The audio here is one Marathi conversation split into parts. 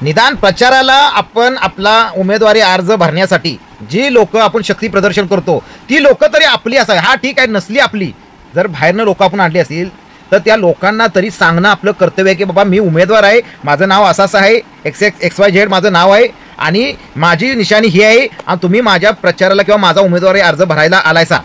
निदान प्रचाराला आपण आपला उमेदवारी अर्ज भरण्यासाठी जी लोक आपण शक्ती प्रदर्शन करतो ती लोक तरी आपली असावी. हा ठीक आहे, नसली आपली, जर बाहेरनं लोक आपण आणली असतील तर त्या लोकांना तरी सांगणं आपलं कर्तव्य आहे की बाबा मी उमेदवार आहे, माझं नाव असं आहे, XY माझं नाव आहे आणि माझी निशाणी ही आहे आणि तुम्ही माझ्या प्रचाराला किंवा माझा उमेदवारी अर्ज भरायला आलायसा.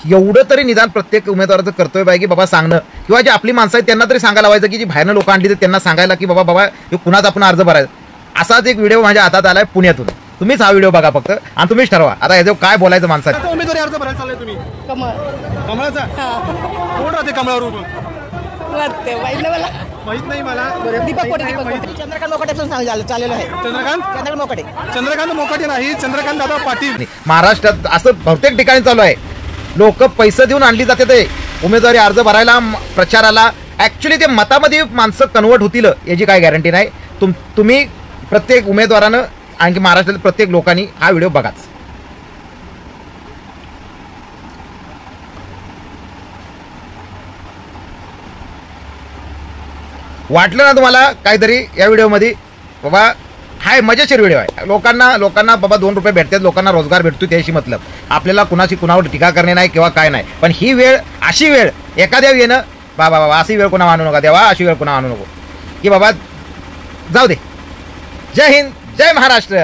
एवढं तरी निदान प्रत्येक उमेदवाराचं कर्तव्य आहे की बाबा सांगणं, किंवा जे आपली माणसं आहेत त्यांना तरी सांगायला लावायचं की जी बाहेरनं लोक आणली तर त्यांना सांगायला की बाबा हे कुणाचा आपण अर्ज भरायचा. असाच एक व्हिडिओ माझ्या हातात आलाय पुण्यातून. तुम्हीच हा व्हिडिओ बघा फक्त आणि तुम्हीच ठरवा आता याच्यावर काय बोलायचं माणसाचं. उमेदवारी अर्ज भरायला चाललाय तुम्ही? कमळाचा कोण राहते कमळावर उभं? माहित नाही मला. दीपक मोकटे चंद्रकांत मोकटेचं चाललेलं आहे. चंद्रकांत मोकटे नाही, चंद्रकांत दादा पाटील. महाराष्ट्रात असं बहुतेक ठिकाणी चालू आहे. लोक पैसे देऊन आणली जाते ते उमेदवारी अर्ज भरायला प्रचाराला. ॲक्च्युली ते मतामध्ये माणसं कन्वर्ट होतील याची काय गॅरंटी नाही. तुम्ही प्रत्येक उमेदवारानं आणखी महाराष्ट्रातील प्रत्येक लोकांनी हा व्हिडिओ बघाच. वाटलं ना तुम्हाला काहीतरी या व्हिडिओमध्ये बाबा हाय मजेशीर व्हिडिओ आहे. लोकांना बाबा 2 रुपये भेटतात, लोकांना रोजगार भेटतो त्याशी मतलब. आपल्याला कुणावर टीका करणे नाही किंवा काय नाही. पण ही वेळ अशी वेळ एखाद्या येणं बाबा अशी वेळ कोणा आणू नका देवा, अशी वेळ कोणा आणू नको की बाबा जाऊ दे. जय हिंद, जय महाराष्ट्र.